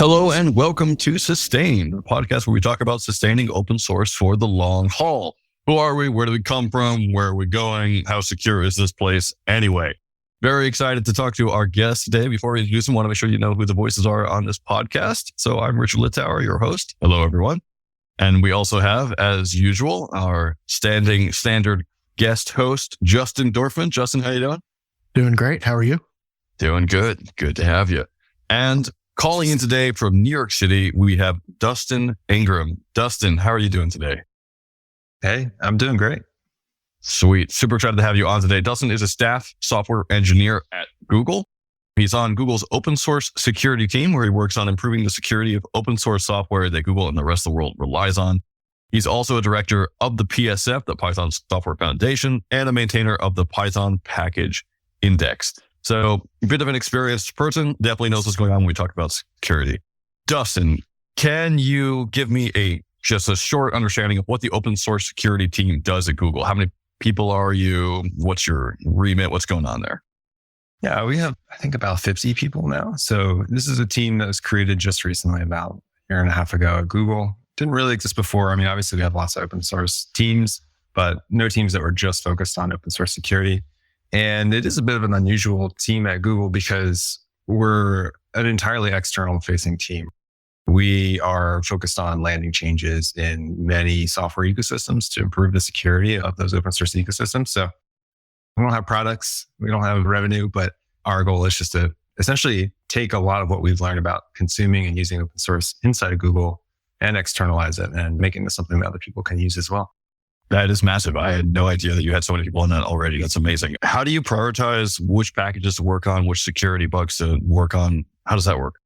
Hello and welcome to Sustain, the podcast where we talk about sustaining open source for the long haul. Who are we? Where do we come from? Where are we going? How secure is this place anyway? Very excited to talk to our guest today. Before we introduce him, I want to make sure you know who the voices are on this podcast. So I'm Richard Littauer, your host. Hello, everyone. And we also have, as usual, our standard guest host, Justin Dorfman. Justin, how you doing? Doing great. How are you? Doing good. Good to have you. And calling in today from New York City, we have Dustin Ingram. Dustin, how are you doing today? Hey, I'm doing great. Sweet. Super excited to have you on today. Dustin is a staff software engineer at Google. He's on Google's open source security team, where he works on improving the security of open source software that Google and the rest of the world relies on. He's also a director of the PSF, the Python Software Foundation, and a maintainer of the Python Package Index. So a bit of an experienced person, definitely knows what's going on when we talk about security. Dustin, can you give me just a short understanding of what the open source security team does at Google? How many people are you? What's your remit? What's going on there? Yeah, we have, I think, about 50 people now. So this is a team that was created just recently, about a year and a half ago at Google. Didn't really exist before. I mean, obviously we have lots of open source teams, but no teams that were just focused on open source security. And it is a bit of an unusual team at Google because we're an entirely external facing team. We are focused on landing changes in many software ecosystems to improve the security of those open source ecosystems. So we don't have products, we don't have revenue, but our goal is just to essentially take a lot of what we've learned about consuming and using open source inside of Google and externalize it and making it something that other people can use as well. That is massive. I had no idea that you had so many people on that already. That's amazing. How do you prioritize which packages to work on, which security bugs to work on? How does that work?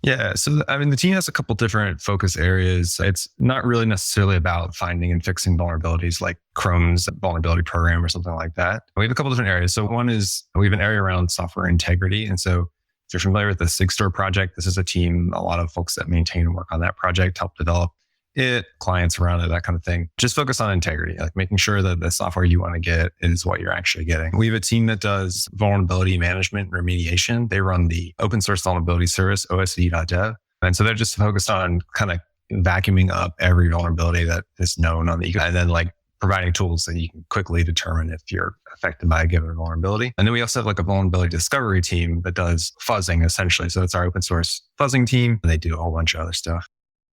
Yeah. So, I mean, the team has a couple different focus areas. It's not really necessarily about finding and fixing vulnerabilities like Chrome's vulnerability program or something like that. We have a couple different areas. So one is we have an area around software integrity. And so if you're familiar with the Sigstore project, this is a team, a lot of folks that maintain and work on that project, help develop it, clients around it, that kind of thing. Just focus on integrity, like making sure that the software you want to get is what you're actually getting. We have a team that does vulnerability management and remediation. They run the open source vulnerability service, osv.dev. And so they're just focused on kind of vacuuming up every vulnerability that is known on the ecosystem and then like providing tools that you can quickly determine if you're affected by a given vulnerability. And then we also have like a vulnerability discovery team that does fuzzing essentially. So it's our open source fuzzing team. And they do a whole bunch of other stuff.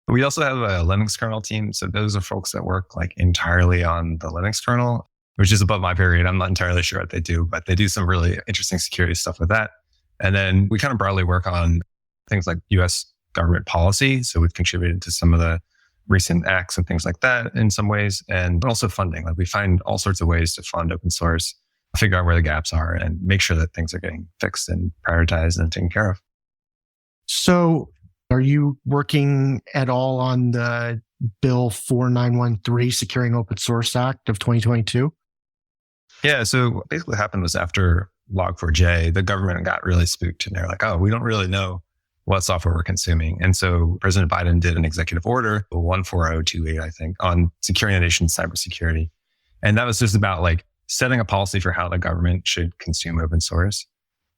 We also have a Linux kernel team. So those are folks that work like entirely on the Linux kernel, which is above my period. I'm not entirely sure what they do, but they do some really interesting security stuff with that. And then we kind of broadly work on things like US government policy. So we've contributed to some of the recent acts and things like that in some ways. And also funding. Like we find all sorts of ways to fund open source, figure out where the gaps are and make sure that things are getting fixed and prioritized and taken care of. So are you working at all on the Bill 4913 Securing Open Source Act of 2022? Yeah. So basically what happened was after Log4j, the government got really spooked and they're like, oh, we don't really know what software we're consuming. And so President Biden did an executive order, 14028, I think, on securing the nation's cybersecurity. And that was just about like setting a policy for how the government should consume open source.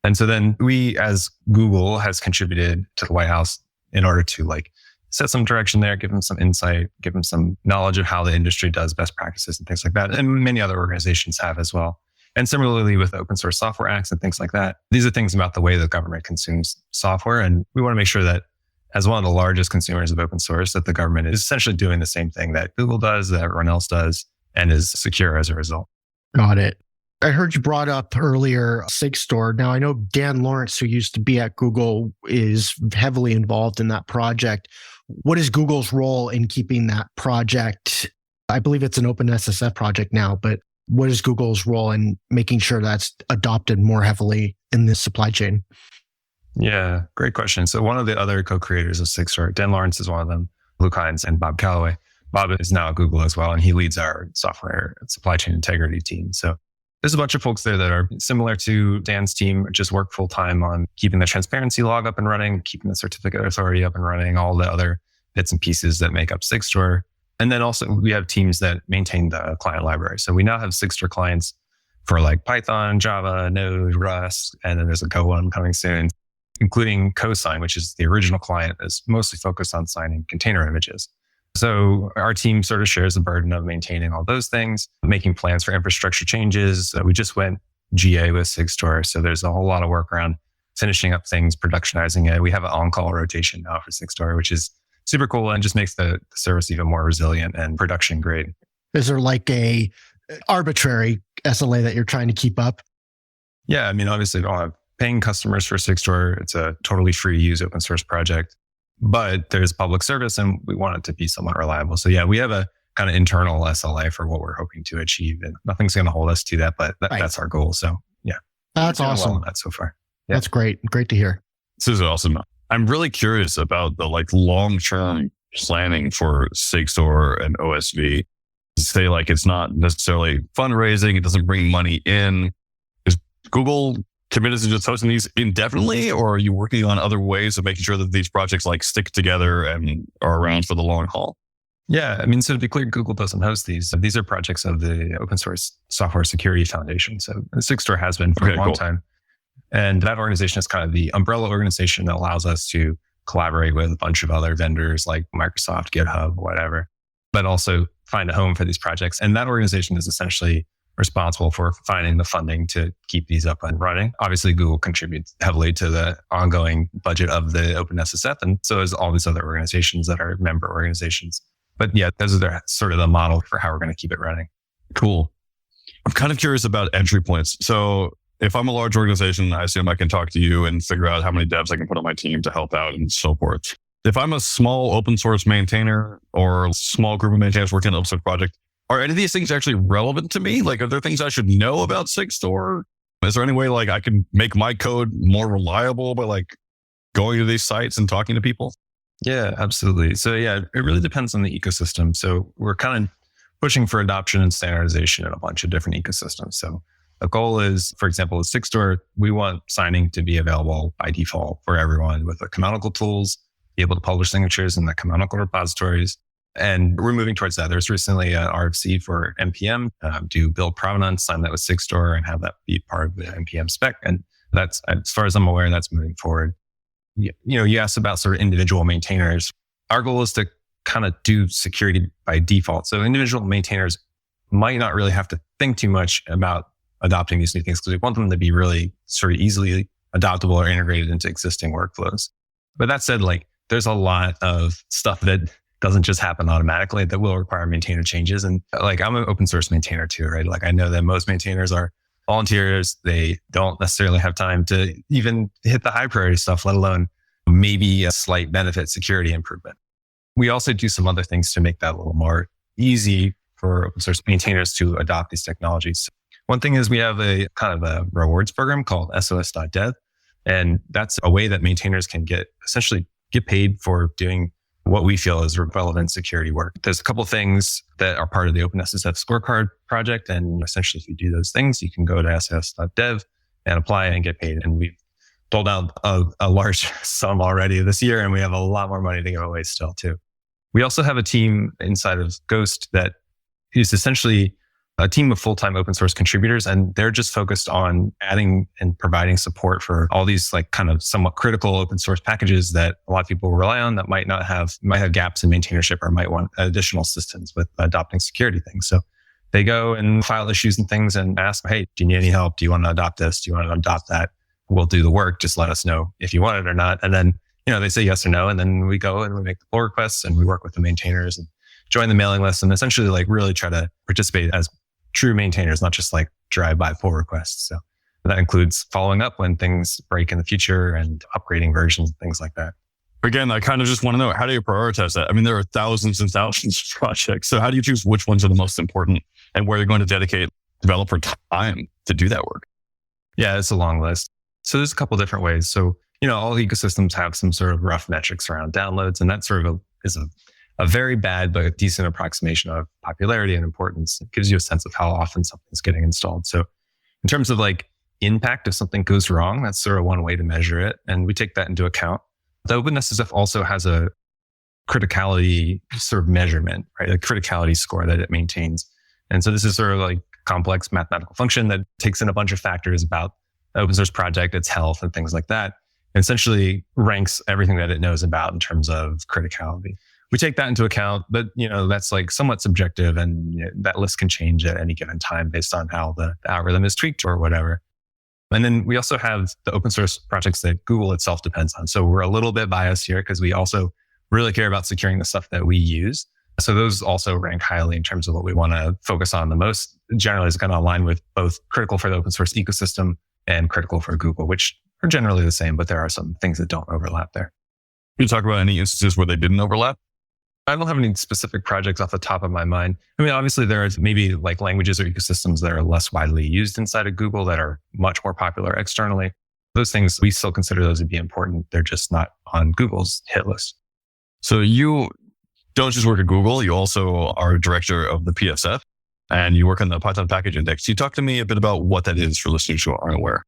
And so then we, as Google, has contributed to the White House in order to like set some direction there, give them some insight, give them some knowledge of how the industry does best practices and things like that. And many other organizations have as well. And similarly with open source software acts and things like that, these are things about the way the government consumes software. And we want to make sure that as one of the largest consumers of open source, that the government is essentially doing the same thing that Google does, that everyone else does, and is secure as a result. Got it. I heard you brought up earlier Sigstore. Now, I know Dan Lorenc, who used to be at Google, is heavily involved in that project. What is Google's role in keeping that project? I believe it's an OpenSSF project now, but what is Google's role in making sure that's adopted more heavily in this supply chain? Yeah, great question. So one of the other co-creators of Sigstore, Dan Lorenc is one of them, Luke Hines and Bob Calloway. Bob is now at Google as well, and he leads our software supply chain integrity team. So there's a bunch of folks there that are similar to Dan's team, just work full time on keeping the transparency log up and running, keeping the certificate authority up and running, all the other bits and pieces that make up Sigstore. And then also we have teams that maintain the client library. So we now have Sigstore clients for like Python, Java, Node, Rust, and then there's a Go one coming soon. including Cosign, which is the original client, is mostly focused on signing container images. So our team sort of shares the burden of maintaining all those things, making plans for infrastructure changes. We just went GA with Sigstore. So there's a whole lot of work around finishing up things, productionizing it. We have an on-call rotation now for Sigstore, which is super cool and just makes the service even more resilient and production grade. Is there like a arbitrary SLA that you're trying to keep up? Yeah, I mean, obviously, we don't have paying customers for Sigstore. It's a totally free to use open source project, but there's public service and we want it to be somewhat reliable. So yeah, we have a kind of internal SLA for what we're hoping to achieve, and nothing's going to hold us to that, but that's our goal. So yeah, that's awesome. Well, that so far. Yeah. That's great. Great to hear. This is awesome. I'm really curious about the long-term planning for Sigstore and OSV. Say it's not necessarily fundraising. It doesn't bring money in. Is Google committed to just hosting these indefinitely, or are you working on other ways of making sure that these projects stick together and are around for the long haul? Yeah, I mean, so to be clear, Google doesn't host these. These are projects of the Open Source Software Security Foundation. So Sigstore has been for a long time. And that organization is kind of the umbrella organization that allows us to collaborate with a bunch of other vendors like Microsoft, GitHub, whatever, but also find a home for these projects. And that organization is essentially responsible for finding the funding to keep these up and running. Obviously, Google contributes heavily to the ongoing budget of the OpenSSF, and so is all these other organizations that are member organizations. But yeah, those are sort of the model for how we're going to keep it running. Cool. I'm kind of curious about entry points. So if I'm a large organization, I assume I can talk to you and figure out how many devs I can put on my team to help out and so forth. If I'm a small open source maintainer or a small group of maintainers working on an open source project, are any of these things actually relevant to me? Are there things I should know about Sigstore? Is there any way I can make my code more reliable by going to these sites and talking to people? Yeah, absolutely. So yeah, it really depends on the ecosystem. So we're kind of pushing for adoption and standardization in a bunch of different ecosystems. So the goal is, for example, with Sigstore, we want signing to be available by default for everyone with the canonical tools, be able to publish signatures in the canonical repositories. And we're moving towards that. There's recently an RFC for NPM, do build provenance, sign that with Sigstore and have that be part of the NPM spec. And that's, as far as I'm aware, that's moving forward. You asked about sort of individual maintainers. Our goal is to kind of do security by default. So individual maintainers might not really have to think too much about adopting these new things because we want them to be really sort of easily adoptable or integrated into existing workflows. But that said, there's a lot of stuff that doesn't just happen automatically that will require maintainer changes. And I'm an open source maintainer too, right? I know that most maintainers are volunteers. They don't necessarily have time to even hit the high priority stuff, let alone maybe a slight benefit security improvement. We also do some other things to make that a little more easy for open source maintainers to adopt these technologies. One thing is we have a kind of a rewards program called sos.dev. And that's a way that maintainers can essentially get paid for doing what we feel is relevant security work. There's a couple of things that are part of the OpenSSF scorecard project. And essentially, if you do those things, you can go to sos.dev and apply and get paid. And we've doled out a large sum already this year, and we have a lot more money to give away still too. We also have a team inside of Ghost that is essentially a team of full-time open source contributors, and they're just focused on adding and providing support for all these kind of somewhat critical open source packages that a lot of people rely on that might have gaps in maintainership or might want additional assistance with adopting security things. So they go and file issues and things and ask, hey, do you need any help? Do you want to adopt this? Do you want to adopt that? We'll do the work. Just let us know if you want it or not. And then, they say yes or no. And then we go and we make the pull requests and we work with the maintainers and join the mailing list and essentially really try to participate as true maintainers, not just drive-by pull requests. So that includes following up when things break in the future and upgrading versions, things like that. Again, I kind of just want to know, how do you prioritize that? I mean, there are thousands and thousands of projects. So how do you choose which ones are the most important and where you're going to dedicate developer time to do that work? Yeah, it's a long list. So there's a couple different ways. So, all ecosystems have some sort of rough metrics around downloads, and that sort of is a very bad but decent approximation of popularity and importance. It gives you a sense of how often something's getting installed. So in terms of impact, if something goes wrong, that's sort of one way to measure it. And we take that into account. The OpenSSF also has a criticality sort of measurement, right? A criticality score that it maintains. And so this is sort of complex mathematical function that takes in a bunch of factors about the open source project, its health and things like that. and essentially ranks everything that it knows about in terms of criticality. We take that into account, but that's like somewhat subjective, and that list can change at any given time based on how the algorithm is tweaked or whatever. And then we also have the open source projects that Google itself depends on. So we're a little bit biased here because we also really care about securing the stuff that we use. So those also rank highly in terms of what we want to focus on the most. Generally, is going to align with both critical for the open source ecosystem and critical for Google, which are generally the same, but there are some things that don't overlap there. Can you talk about any instances where they didn't overlap? I don't have any specific projects off the top of my mind. I mean, obviously there are maybe like languages or ecosystems that are less widely used inside of Google that are much more popular externally. Those things, we still consider those to be important. They're just not on Google's hit list. So you don't just work at Google, you also are director of the PSF and you work on the Python package index. Can you talk to me a bit about what that is for listeners who aren't aware?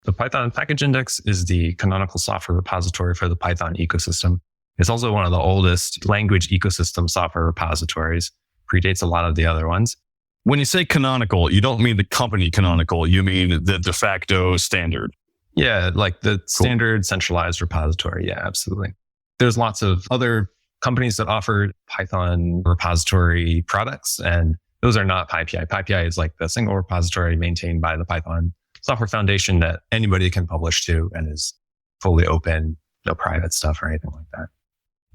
The Python package index is the canonical software repository for the Python ecosystem. It's also one of the oldest language ecosystem software repositories, predates a lot of the other ones. When you say canonical, you don't mean the company canonical, you mean the de facto standard. Yeah, like the standard centralized repository. Yeah, absolutely. There's lots of other companies that offer Python repository products, and those are not PyPI. PyPI is like the single repository maintained by the Python Software Foundation that anybody can publish to and is fully open, no private stuff or anything like that.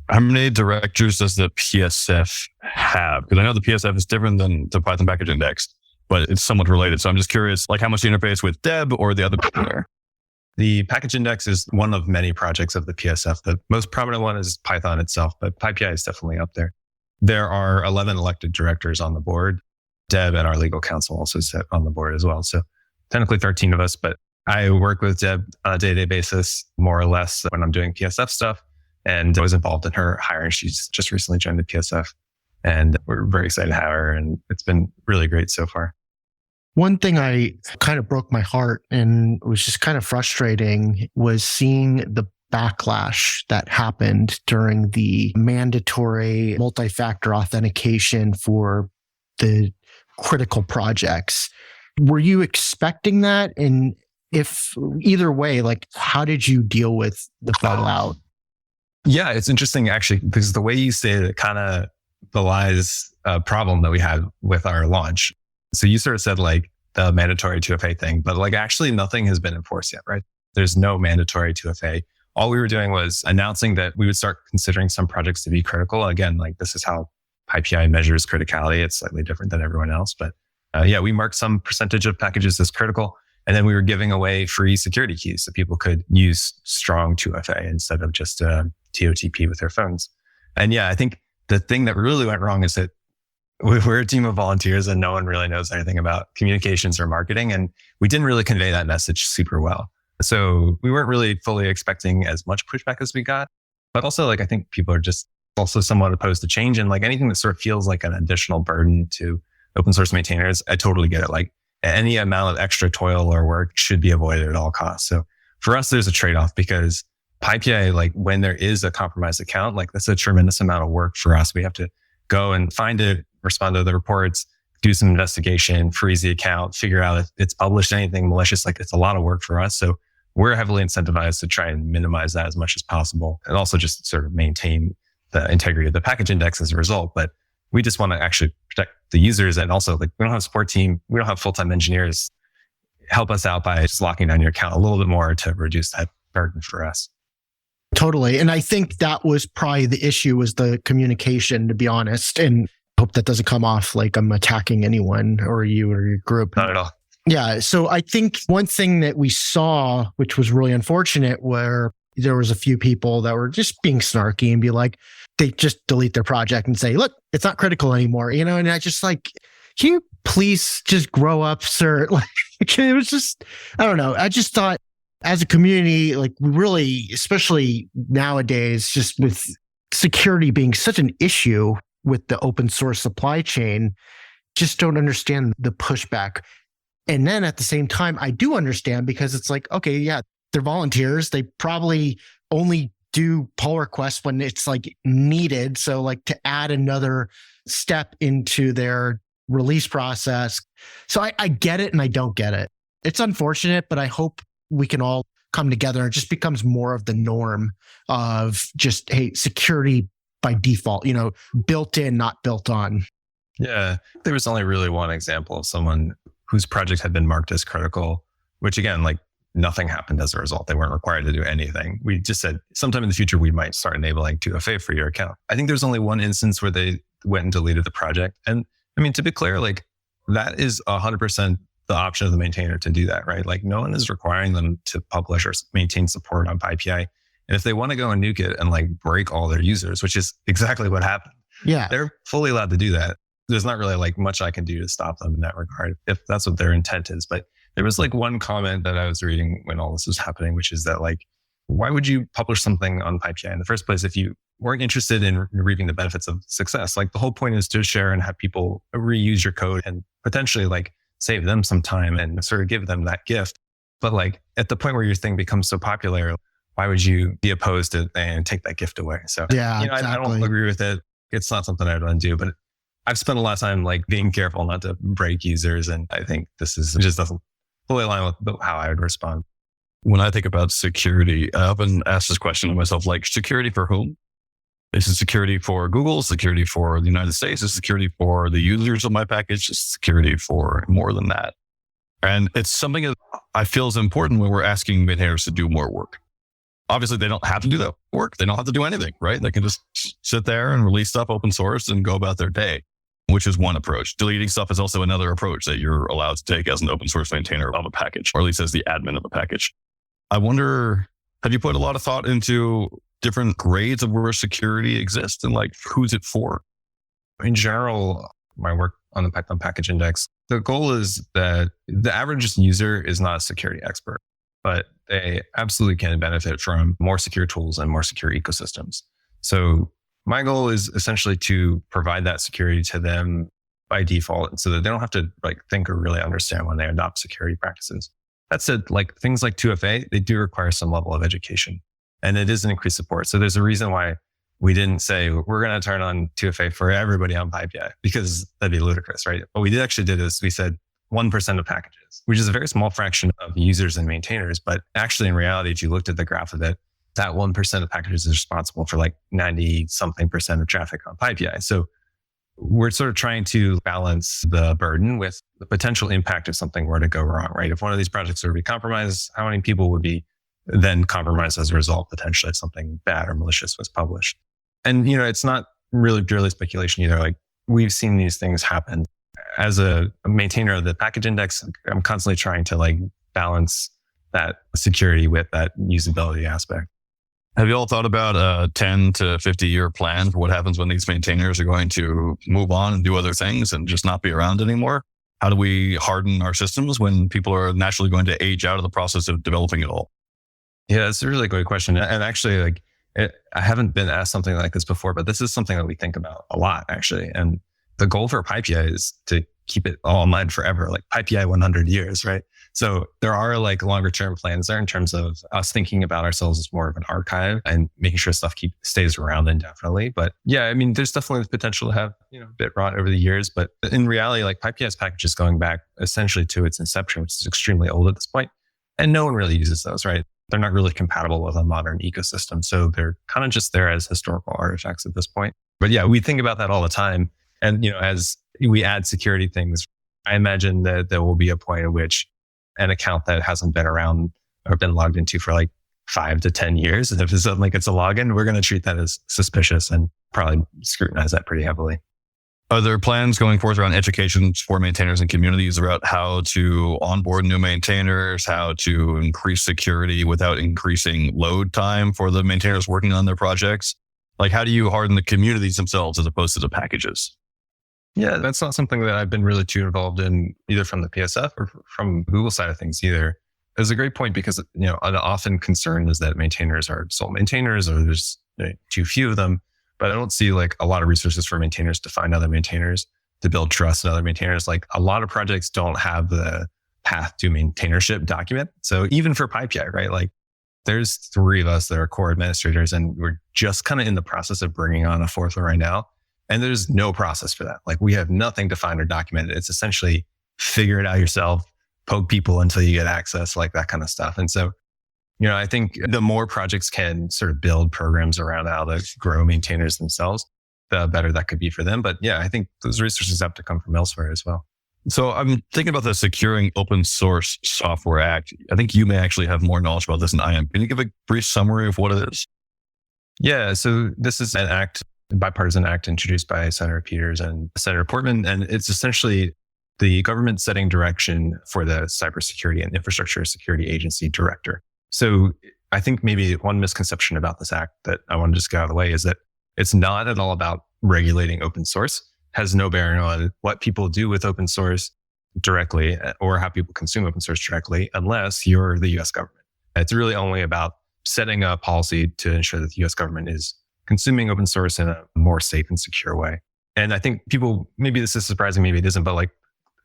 How many directors does the PSF have? Because I know the PSF is different than the Python package index, but it's somewhat related. So I'm just curious, like how much you interface with Deb or the other people there? The package index is one of many projects of the PSF. The most prominent one is Python itself, but PyPI is definitely up there. There are 11 elected directors on the board. Deb and our legal counsel also sit on the board as well. So technically 13 of us, but I work with Deb on a day-to-day basis, more or less, when I'm doing PSF stuff. And I was involved in her hiring. She's just recently joined the PSF. And we're very excited to have her. And it's been really great so far. One thing I kind of broke my heart and was just kind of frustrating was seeing the backlash that happened during the mandatory multi-factor authentication for the critical projects. Were you expecting that? And if either way, like how did you deal with the fallout? Yeah, it's interesting actually, because the way you stated it kind of belies a problem that we had with our launch. So you sort of said like the mandatory 2FA thing, but like actually nothing has been enforced yet, right? There's no mandatory 2FA. All we were doing was announcing that we would start considering some projects to be critical. Again, like this is how PyPI measures criticality. It's slightly different than everyone else, but we marked some percentage of packages as critical. And then we were giving away free security keys so people could use strong 2FA instead of just TOTP with their phones. And I think the thing that really went wrong is that we're a team of volunteers and no one really knows anything about communications or marketing. And we didn't really convey that message super well. So we weren't really fully expecting as much pushback as we got. But also, like, I think people are just also somewhat opposed to change. And like anything that sort of feels like an additional burden to open source maintainers, I totally get it. Like any amount of extra toil or work should be avoided at all costs. So for us, there's a trade-off because PyPI, like when there is a compromised account, like that's a tremendous amount of work for us. We have to go and find it, respond to the reports, do some investigation, freeze the account, figure out if it's published anything malicious. Like it's a lot of work for us. So we're heavily incentivized to try and minimize that as much as possible and also just sort of maintain the integrity of the package index as a result. But we just want to actually protect the users. And also like we don't have a support team. We don't have full-time engineers. Help us out by just locking down your account a little bit more to reduce that burden for us. Totally. And I think that was probably the issue was the communication, to be honest. And I hope that doesn't come off like I'm attacking anyone or you or your group. Not at all. Yeah. So I think one thing that we saw, which was really unfortunate, where there was a few people that were just being snarky and be like, they just delete their project and say, look, it's not critical anymore. You know, and I just like, can you please just grow up, sir? Like it was just, I don't know. I just thought as a community, like really, especially nowadays, just with security being such an issue with the open source supply chain, just don't understand the pushback. And then at the same time, I do understand because it's like, okay, yeah, they're volunteers. They probably only do pull requests when it's like needed. So like to add another step into their release process. So I get it and I don't get it. It's unfortunate, but I hope we can all come together. It just becomes more of the norm of just, hey, security by default, built in, not built on. Yeah. There was only really one example of someone whose project had been marked as critical, which again, like nothing happened as a result. They weren't required to do anything. We just said sometime in the future, we might start enabling 2FA for your account. I think there's only one instance where they went and deleted the project. And I mean, to be clear, like that is 100% the option of the maintainer to do that, right? Like no one is requiring them to publish or maintain support on PyPI. And if they want to go and nuke it and like break all their users, which is exactly what happened, they're fully allowed to do that. There's not really like much I can do to stop them in that regard, if that's what their intent is. But there was like one comment that I was reading when all this was happening, which is that like, why would you publish something on PyPI in the first place if you weren't interested in reaping the benefits of success? Like the whole point is to share and have people reuse your code and potentially like save them some time and sort of give them that gift. But like at the point where your thing becomes so popular, why would you be opposed to and take that gift away? So exactly. I don't agree with it. It's not something I'd want to do, but I've spent a lot of time like being careful not to break users. And I think it just doesn't fully align with how I would respond. When I think about security, I often ask this question to myself, like security for whom? Is it security for Google, security for the United States, is security for the users of my package, is security for more than that? And it's something that I feel is important when we're asking maintainers to do more work. Obviously, they don't have to do that work. They don't have to do anything, right? They can just sit there and release stuff open source and go about their day, which is one approach. Deleting stuff is also another approach that you're allowed to take as an open source maintainer of a package, or at least as the admin of a package. I wonder, have you put a lot of thought into different grades of where security exists and like who's it for? In general, my work on the Python package index, the goal is that the average user is not a security expert, but they absolutely can benefit from more secure tools and more secure ecosystems. So my goal is essentially to provide that security to them by default, so that they don't have to like think or really understand when they adopt security practices. That said, like things like 2FA, they do require some level of education, and it is an increased support. So there's a reason why we didn't say we're going to turn on 2FA for everybody on PyPI, because that'd be ludicrous, right? What we actually did is we said 1% of packages, which is a very small fraction of users and maintainers. But actually, in reality, if you looked at the graph of it, that 1% of packages is responsible for like 90-something% of traffic on PyPI. So we're sort of trying to balance the burden with the potential impact if something were to go wrong, right? If one of these projects were to be compromised, how many people would be then compromised as a result, potentially if something bad or malicious was published? And, it's not really purely speculation either. Like we've seen these things happen. As a maintainer of the package index, I'm constantly trying to like balance that security with that usability aspect. Have you all thought about a 10 to 50 year plan for what happens when these maintainers are going to move on and do other things and just not be around anymore? How do we harden our systems when people are naturally going to age out of the process of developing it all? Yeah, that's a really great question. And actually, I haven't been asked something like this before, but this is something that we think about a lot, actually. And the goal for PyPI is to keep it all in mind forever, like PyPI 100 years, right? So there are like longer term plans there in terms of us thinking about ourselves as more of an archive and making sure stuff stays around indefinitely. But yeah, I mean, there's definitely the potential to have, a bit rot over the years. But in reality, like PyPI's package is going back essentially to its inception, which is extremely old at this point. And no one really uses those, right? They're not really compatible with a modern ecosystem. So they're kind of just there as historical artifacts at this point. But yeah, we think about that all the time. And, as we add security things, I imagine that there will be a point at which an account that hasn't been around or been logged into for like 5 to 10 years, and if it suddenly gets a login, we're going to treat that as suspicious and probably scrutinize that pretty heavily. Are there plans going forth around education for maintainers and communities about how to onboard new maintainers, how to increase security without increasing load time for the maintainers working on their projects? Like, how do you harden the communities themselves as opposed to the packages? Yeah, that's not something that I've been really too involved in, either from the PSF or from Google side of things either. It's a great point because, an often concern is that maintainers are sole maintainers or there's too few of them. But I don't see like a lot of resources for maintainers to find other maintainers, to build trust in other maintainers. Like a lot of projects don't have the path to maintainership document. So even for PyPI, right? Like there's 3 of us that are core administrators, and we're just kind of in the process of bringing on a 4th one right now. And there's no process for that. Like we have nothing defined or documented. It's essentially figure it out yourself, poke people until you get access, like that kind of stuff. And so I think the more projects can sort of build programs around how to grow maintainers themselves, the better that could be for them. But yeah, I think those resources have to come from elsewhere as well. So I'm thinking about the Securing Open Source Software Act. I think you may actually have more knowledge about this than I am. Can you give a brief summary of what it is? Yeah, so this is an act, a bipartisan act introduced by Senator Peters and Senator Portman, and it's essentially the government setting direction for the Cybersecurity and Infrastructure Security Agency director. So I think maybe one misconception about this act that I want to just get out of the way is that it's not at all about regulating open source, has no bearing on what people do with open source directly or how people consume open source directly, unless you're the US government. It's really only about setting a policy to ensure that the US government is consuming open source in a more safe and secure way. And I think people, maybe this is surprising, maybe it isn't, but like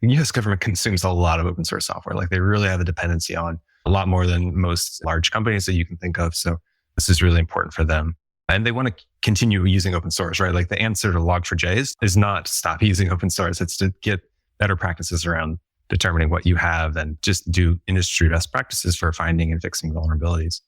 the US government consumes a lot of open source software. Like they really have a dependency on a lot more than most large companies that you can think of. So this is really important for them. And they want to continue using open source, right? Like the answer to Log4j is not stop using open source. It's to get better practices around determining what you have and just do industry best practices for finding and fixing vulnerabilities.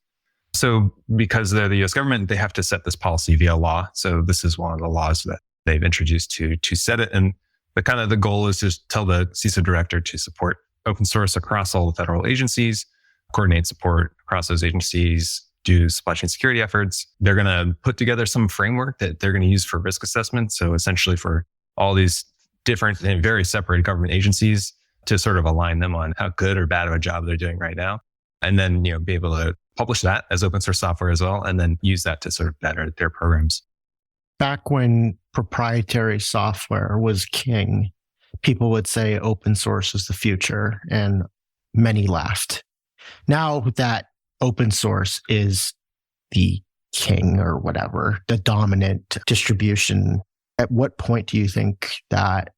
So because they're the US government, they have to set this policy via law. So this is one of the laws that they've introduced to set it. And the goal is to tell the CISO director to support open source across all the federal agencies, coordinate support across those agencies, do supply chain security efforts. They're going to put together some framework that they're going to use for risk assessment. So essentially for all these different and very separate government agencies to sort of align them on how good or bad of a job they're doing right now. And then, be able to publish that as open source software as well, and then use that to sort of better their programs. Back when proprietary software was king, people would say open source is the future, and many laughed. Now that open source is the king or whatever, the dominant distribution, at what point do you think that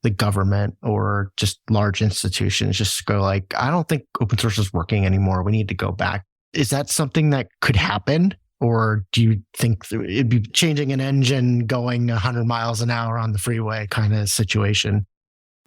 the government or just large institutions just go like, I don't think open source is working anymore. We need to go back. Is that something that could happen? Or do you think it'd be changing an engine going 100 miles an hour on the freeway kind of situation?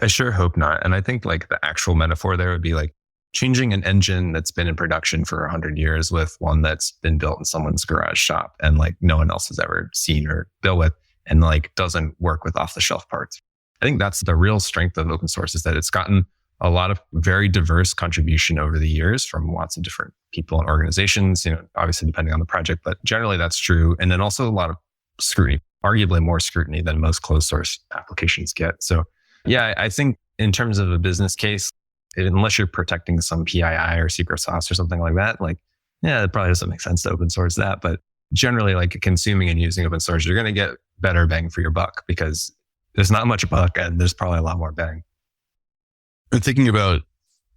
I sure hope not. And I think like the actual metaphor there would be like changing an engine that's been in production for 100 years with one that's been built in someone's garage shop and like no one else has ever seen or built with and like doesn't work with off the shelf parts. I think that's the real strength of open source, is that it's gotten a lot of very diverse contribution over the years from lots of different people and organizations, obviously depending on the project, but generally that's true. And then also a lot of scrutiny, arguably more scrutiny than most closed source applications get. So yeah, I think in terms of a business case, unless you're protecting some PII or secret sauce or something like that, like, yeah, it probably doesn't make sense to open source that. But generally like consuming and using open source, you're going to get better bang for your buck because there's not much buck and there's probably a lot more bang. And thinking about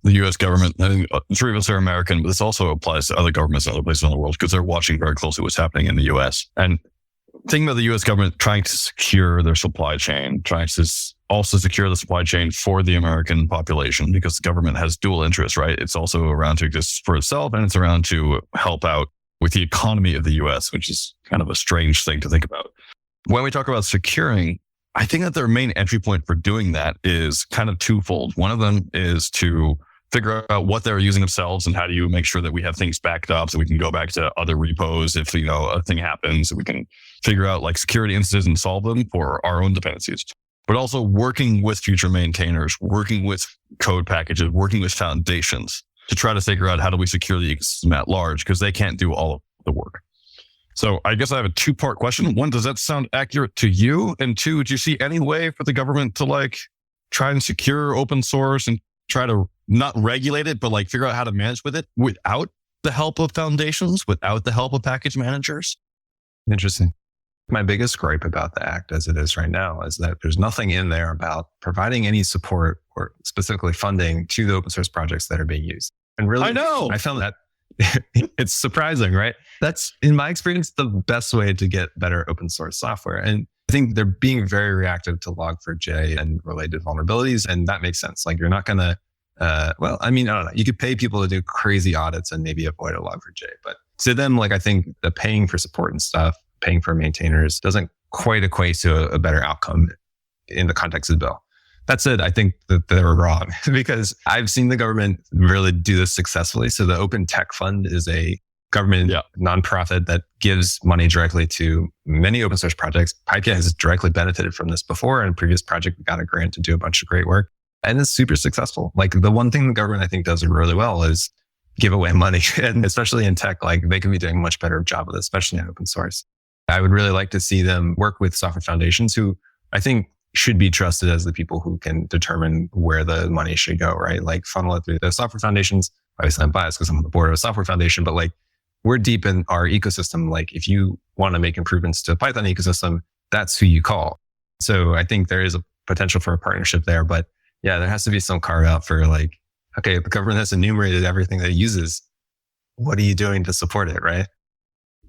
the US government, I think the three of us are American, but this also applies to other governments in other places in the world because they're watching very closely what's happening in the US. And thinking about the US government trying to secure their supply chain, trying to also secure the supply chain for the American population, because the government has dual interests, right? It's also around to exist for itself and it's around to help out with the economy of the US, which is kind of a strange thing to think about. When we talk about securing, I think that their main entry point for doing that is kind of twofold. One of them is to figure out what they're using themselves and how do you make sure that we have things backed up so we can go back to other repos if, a thing happens, and we can figure out like security instances and solve them for our own dependencies. But also working with future maintainers, working with code packages, working with foundations to try to figure out how do we secure the ecosystem at large, because they can't do all of the work. So I guess I have a two-part question. One, does that sound accurate to you? And two, do you see any way for the government to like try and secure open source and try to not regulate it, but like figure out how to manage with it without the help of foundations, without the help of package managers? Interesting. My biggest gripe about the act as it is right now is that there's nothing in there about providing any support or specifically funding to the open source projects that are being used. And really, I know. I found that it's surprising, right? That's, in my experience, the best way to get better open source software. And I think they're being very reactive to Log4j and related vulnerabilities. And that makes sense. Like you're not going to, I don't know. You could pay people to do crazy audits and maybe avoid a Log4j. But to them, like I think the paying for support and stuff, paying for maintainers doesn't quite equate to a better outcome in the context of the bill. That said, I think that they're wrong because I've seen the government really do this successfully. So the Open Tech Fund is a government nonprofit that gives money directly to many open source projects. Pipia has directly benefited from this before. In a previous project, we got a grant to do a bunch of great work. And it's super successful. Like the one thing the government I think does really well is give away money. And especially in tech, like they can be doing a much better job of it, especially in open source. I would really like to see them work with software foundations who I think should be trusted as the people who can determine where the money should go, right? Like funnel it through the software foundations. Obviously I'm biased because I'm on the board of a software foundation, but like we're deep in our ecosystem. Like if you want to make improvements to the Python ecosystem, that's who you call. So I think there is a potential for a partnership there, but yeah, there has to be some carve out for like, okay, the government has enumerated everything that it uses. What are you doing to support it, right?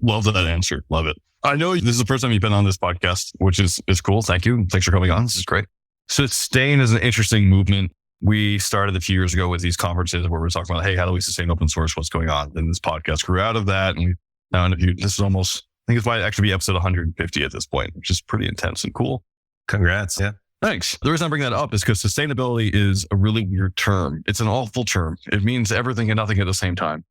Love that answer. Love it. I know this is the first time you've been on this podcast, which is cool. Thank you. Thanks for coming on. This is great. Sustain is an interesting movement. We started a few years ago with these conferences where we're talking about, hey, how do we sustain open source? What's going on? And this podcast grew out of that. And we now interviewed, this is almost, I think it's might actually be episode 150 at this point, which is pretty intense and cool. Congrats. Yeah. Thanks. The reason I bring that up is because sustainability is a really weird term. It's an awful term. It means everything and nothing at the same time.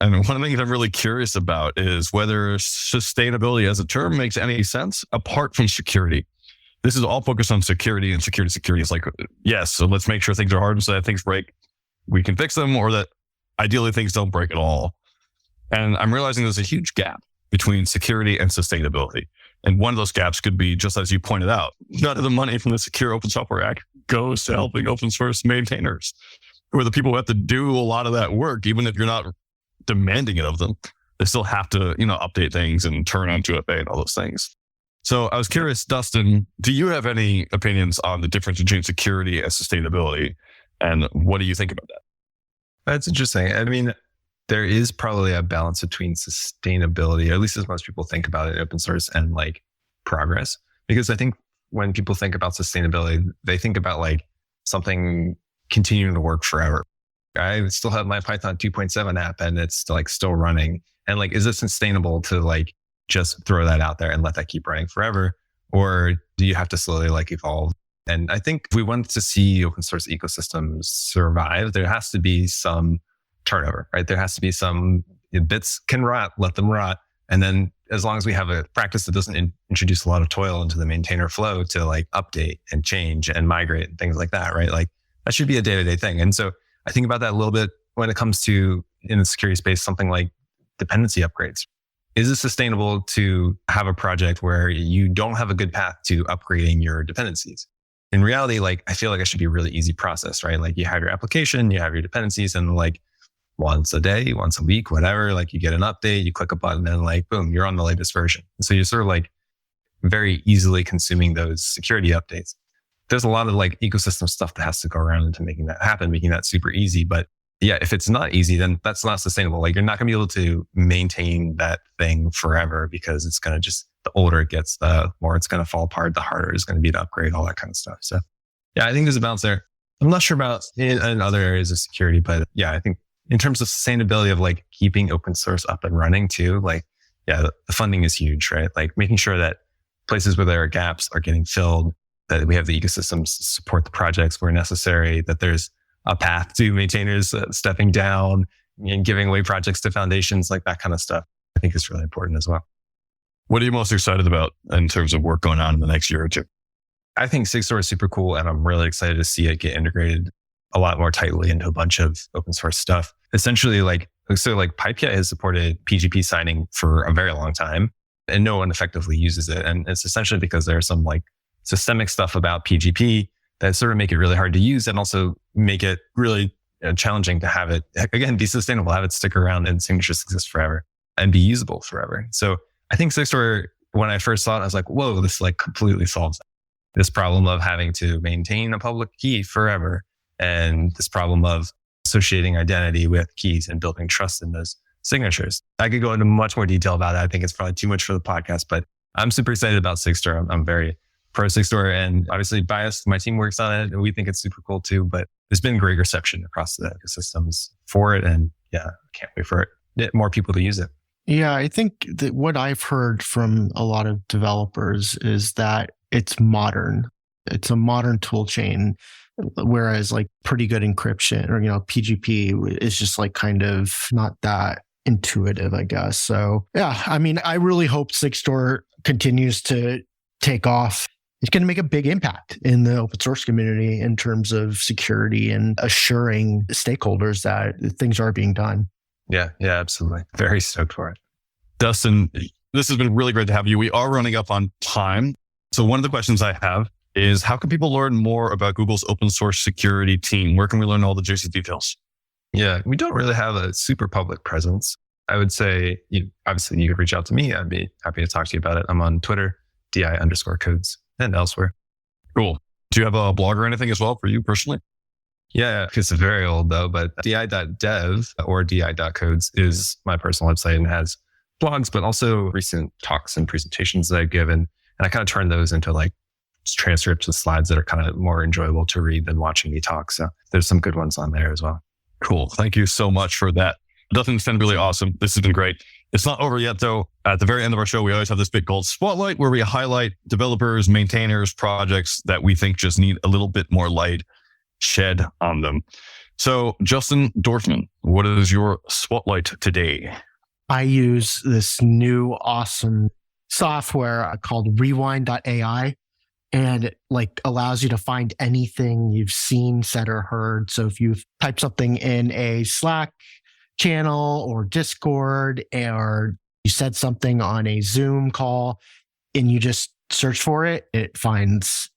And one of the things I'm really curious about is whether sustainability as a term makes any sense apart from security. This is all focused on security, and security is like, yes, so let's make sure things are hard so that things break, we can fix them, or that ideally things don't break at all. And I'm realizing there's a huge gap between security and sustainability. And one of those gaps could be, just as you pointed out, none of the money from the Secure Open Software Act goes to helping open source maintainers, who are the people who have to do a lot of that work, even if you're not demanding it of them. They still have to, update things and turn on 2FA and all those things. So I was curious, Dustin, do you have any opinions on the difference between security and sustainability? And what do you think about that? That's interesting. I mean, there is probably a balance between sustainability, or at least as most people think about it in open source, and like progress. Because I think when people think about sustainability, they think about like something continuing to work forever. I still have my Python 2.7 app and it's like still running. And like, is it sustainable to like just throw that out there and let that keep running forever? Or do you have to slowly like evolve? And I think if we want to see open source ecosystems survive, there has to be some turnover, right? There has to be some bits can rot, let them rot. And then as long as we have a practice that doesn't introduce a lot of toil into the maintainer flow to like update and change and migrate and things like that, right? Like that should be a day-to-day thing. And so I think about that a little bit when it comes to, in the security space, something like dependency upgrades. Is it sustainable to have a project where you don't have a good path to upgrading your dependencies? In reality, like I feel like it should be a really easy process, right? Like you have your application, you have your dependencies, and like once a day, once a week, whatever, like you get an update, you click a button and like, boom, you're on the latest version. So you're sort of like very easily consuming those security updates. There's a lot of like ecosystem stuff that has to go around into making that happen, making that super easy. But yeah, if it's not easy, then that's not sustainable. Like you're not going to be able to maintain that thing forever because it's going to just, the older it gets, the more it's going to fall apart, the harder it's going to be to upgrade, all that kind of stuff. So yeah, I think there's a balance there. I'm not sure about in other areas of security, but yeah, I think in terms of sustainability of like keeping open source up and running too, like, yeah, the funding is huge, right? Like making sure that places where there are gaps are getting filled, that we have the ecosystems to support the projects where necessary, that there's a path to maintainers stepping down and giving away projects to foundations, like that kind of stuff, I think is really important as well. What are you most excited about in terms of work going on in the next year or two? I think Sigstore is super cool, and I'm really excited to see it get integrated a lot more tightly into a bunch of open source stuff. Essentially, like Pipia has supported PGP signing for a very long time, and no one effectively uses it. And it's essentially because there's some like systemic stuff about PGP that sort of make it really hard to use and also make it really challenging to have it, again, be sustainable, have it stick around and signatures exist forever and be usable forever. So I think Sigstore, when I first saw it, I was like, whoa, this like completely solves this problem of having to maintain a public key forever, and this problem of associating identity with keys and building trust in those signatures. I could go into much more detail about that. I think it's probably too much for the podcast, but I'm super excited about Sigstore. I'm very pro Sigstore and obviously biased. My team works on it and we think it's super cool too, but there's been great reception across the ecosystems for it. And yeah, I can't wait for more people to use it. Yeah, I think that what I've heard from a lot of developers is that it's modern. It's a modern tool chain, whereas like pretty good encryption or, PGP is just like kind of not that intuitive, I guess. So yeah, I mean, I really hope Sigstore continues to take off. It's going to make a big impact in the open source community in terms of security and assuring stakeholders that things are being done. Yeah, absolutely. Very stoked for it. Dustin, this has been really great to have you. We are running up on time. So one of the questions I have is, how can people learn more about Google's open source security team? Where can we learn all the juicy details? Yeah, we don't really have a super public presence. I would say, obviously you could reach out to me. I'd be happy to talk to you about it. I'm on Twitter, DI_codes, and elsewhere. Cool. Do you have a blog or anything as well for you personally? Yeah, it's very old though, but di.dev or di.codes is my personal website and has blogs, but also recent talks and presentations that I've given. And I kind of turn those into like transcripts of slides that are kind of more enjoyable to read than watching me talk. So there's some good ones on there as well. Cool. Thank you so much for that. Dustin, it's been really awesome. This has been great. It's not over yet, though. At the very end of our show, we always have this big gold spotlight where we highlight developers, maintainers, projects that we think just need a little bit more light shed on them. So, Justin Dorfman, what is your spotlight today? I use this new awesome software called rewind.ai, and it like allows you to find anything you've seen, said, or heard. So if you've typed something in a Slack channel or Discord, or you said something on a Zoom call and you just search for it, it finds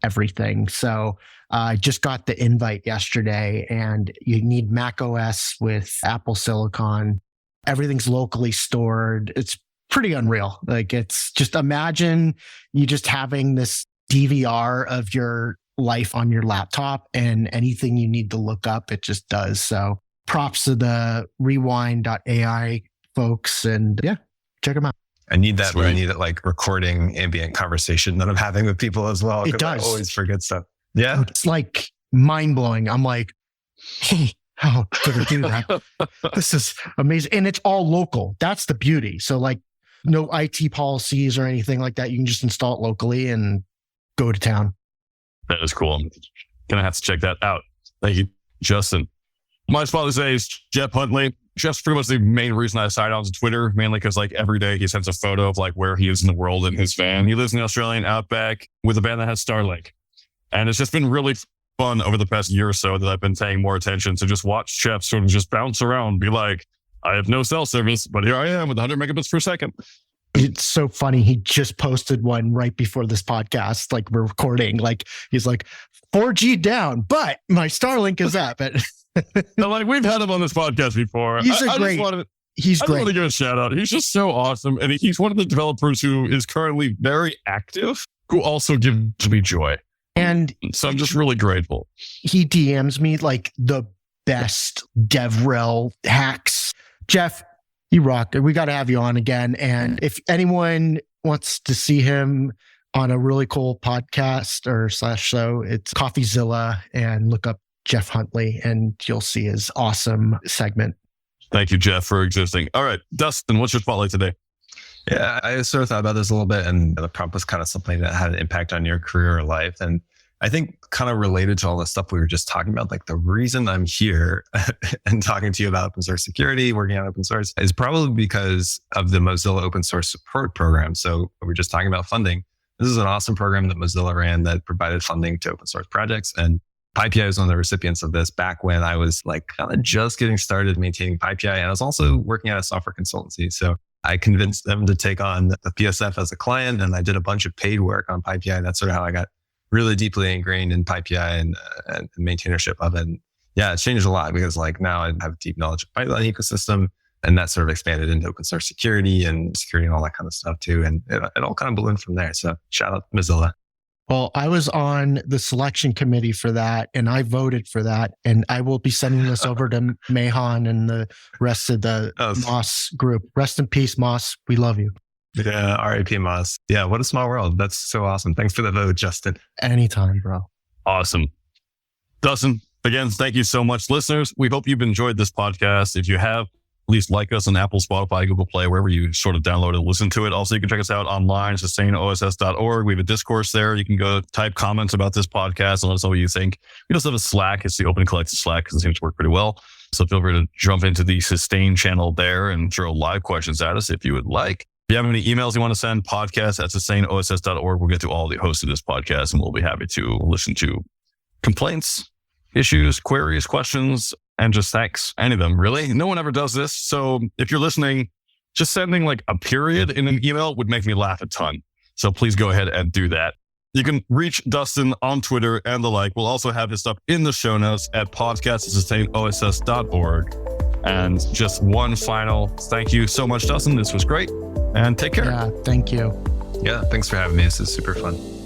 everything. So I just got the invite yesterday, and you need Mac OS with Apple Silicon. Everything's locally stored. It's pretty unreal. Like, it's just, imagine you just having this DVR of your life on your laptop, and anything you need to look up, it just does. So props to the rewind.ai folks, and yeah, check them out. I need that. Where I need it like recording ambient conversation that I'm having with people as well. It does. I always forget stuff. Yeah. It's like mind blowing. I'm like, hey, how did I do that? This is amazing. And it's all local. That's the beauty. So like no IT policies or anything like that. You can just install it locally and go to town. That is cool. I'm going to have to check that out. Thank you, Justin. My spotlight today is Jeff Huntley. Jeff's pretty much the main reason I decided on Twitter, mainly because like every day he sends a photo of like where he is in the world in his van. He lives in the Australian outback with a van that has Starlink. And it's just been really fun over the past year or so that I've been paying more attention to just watch Jeff sort of just bounce around, be like, I have no cell service, but here I am with 100 megabits per second. It's so funny. He just posted one right before this podcast, like we're recording. Like he's like 4G down, but my Starlink is up. Like we've had him on this podcast before. He's great. I want to give a shout out. He's just so awesome. And he's one of the developers who is currently very active, who also gives me joy. And so I'm just really grateful. He DMs me like the best DevRel hacks. Jeff, you rock. We got to have you on again. And if anyone wants to see him on a really cool podcast or / show, it's CoffeeZilla, and look up Jeff Huntley and you'll see his awesome segment. Thank you, Jeff, for existing. All right, Dustin, what's your spotlight today? Yeah, I sort of thought about this a little bit, and the prompt was kind of something that had an impact on your career or life. And I think kind of related to all the stuff we were just talking about, like the reason I'm here and talking to you about open source security, working on open source, is probably because of the Mozilla open source support program. So we were just talking about funding. This is an awesome program that Mozilla ran that provided funding to open source projects. And PyPI was one of the recipients of this back when I was like kind of just getting started maintaining PyPI. And I was also working at a software consultancy. So I convinced them to take on the PSF as a client, and I did a bunch of paid work on PyPI. And that's sort of how I got really deeply ingrained in PyPI and maintainership of it. And yeah, it's changed a lot because like now I have deep knowledge of Python ecosystem, and that sort of expanded into open source security and all that kind of stuff too. And it all kind of ballooned from there. So shout out to Mozilla. Well, I was on the selection committee for that, and I voted for that. And I will be sending this over to Mehan and the rest of the Moss group. Rest in peace, Moss. We love you. Yeah, RIP Moss. Yeah, what a small world. That's so awesome. Thanks for the vote, Justin. Anytime, bro. Awesome. Dustin, again, thank you so much. Listeners, we hope you've enjoyed this podcast. If you have, least like us on Apple, Spotify, Google Play, wherever you sort of download and listen to it. Also, you can check us out online, sustainoss.org. We have a discourse there. You can go type comments about this podcast and let us know what you think. We also have a Slack. It's the Open Collective Slack because it seems to work pretty well. So feel free to jump into the Sustain channel there and throw live questions at us if you would like. If you have any emails you want to send, podcast@sustainoss.org. We'll get to all the hosts of this podcast and we'll be happy to listen to complaints, issues, queries, questions, and just thanks. Any of them, really. No one ever does this. So if you're listening, just sending like a period in an email would make me laugh a ton. So please go ahead and do that. You can reach Dustin on Twitter and the like. We'll also have his stuff in the show notes at podcast@sustainoss.org. And just one final thank you so much, Dustin. This was great. And take care. Yeah, thank you. Yeah, thanks for having me. This is super fun.